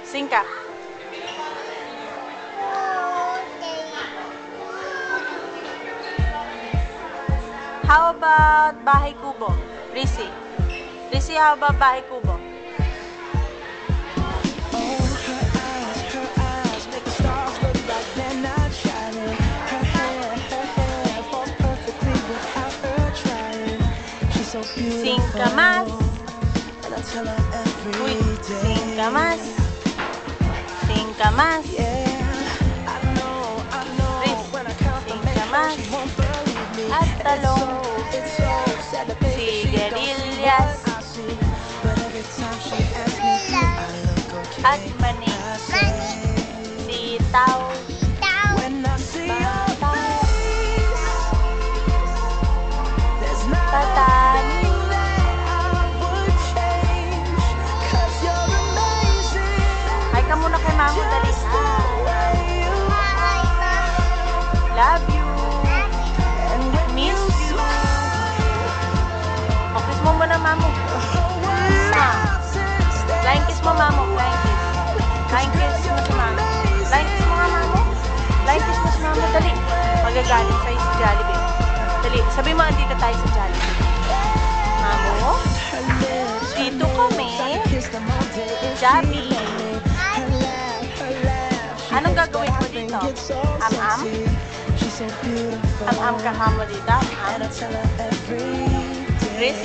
Sing ka. How about Bahay Kubo? Risi. Risi, how about Bahay Kubo? Sing ka mas. Uy, sing ka mas. Sing ka mas. Riz, sing ka mas. At talong. Sigarilyas. At manig. Sitaw. Tatani. Hi ka muna kay Mamo, dali. Love you. Miss you. O, kiss mo muna, Mamo. Flying kiss mo, Mamo. Flying kiss. Flying kiss mo si Mamo. Flying kiss mo nga, Mamo. Flying kiss mo si Mamo, dali. Magagaling sa'yo si Jollibee. Dali, sabi mo, andito tayo sa Jollibee. Mamo, dito kami. Jollibee. Anong gagawin mo dito? Am-am? Am-am ka mo dito? Am-am? Riz?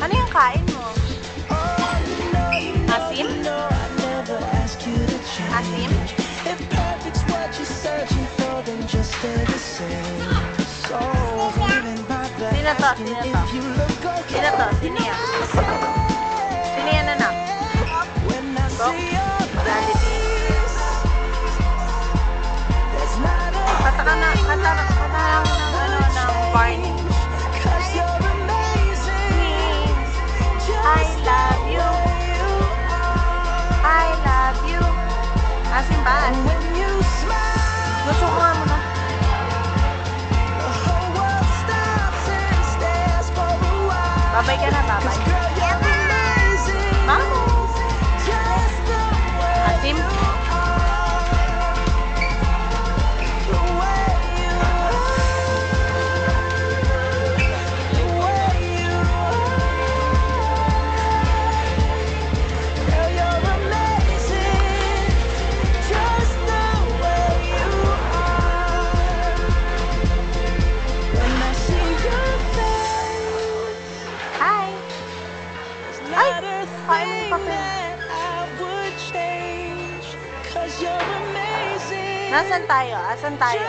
Ano yung kain mo? Asim? Asim? Sino to? Sino to? Sino to? Sino yan? Sino yan, anak? Go? Jollibee. Kanta ka na, kanta ng Barney. I love you. I love you. Asim ba? Gusto ko nga muna. Babay ka na, babay. Mamo. Asim. Nasaan tayo? Asan tayo?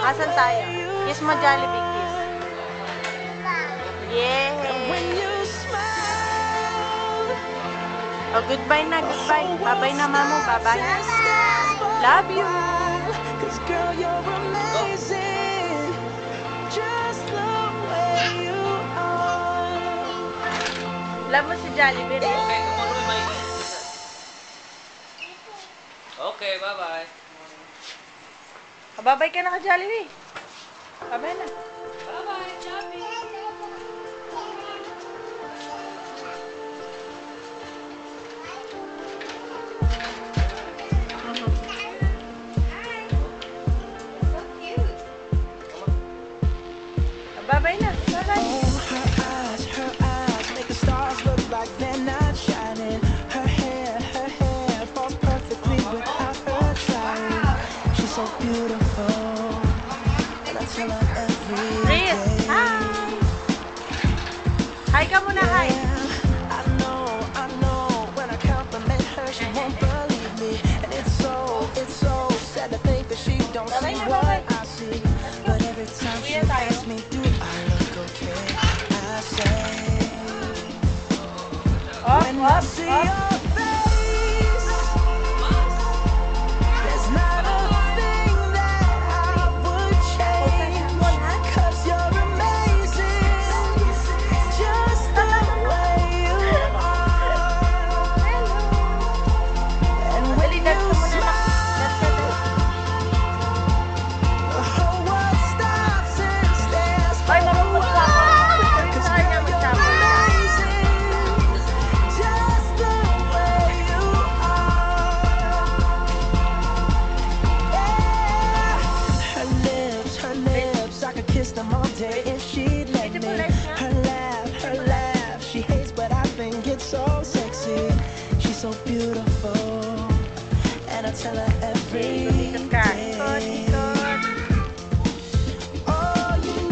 Asan tayo? Kiss mo, Jollibee, kiss. Yeah. Oh, goodbye na, goodbye. Bye-bye na, Mamo. Bye-bye. Love you. Love mo si Jollibee, rin. Okay, bye-bye. Babay ka na ka, Jollibee. Babay na. Bye-bye, Jollibee. Babay na. Babay. Riz, hi! Hi ka muna, hi! Babay na, babay! Uwi na tayo. Up, up, up! beautiful, and I tell her every Ikot ka. day. Ikot, ikot. Oh, you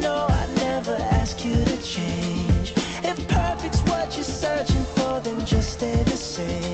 know, I never ask you to change. If perfect's what you're searching for, then just stay the same.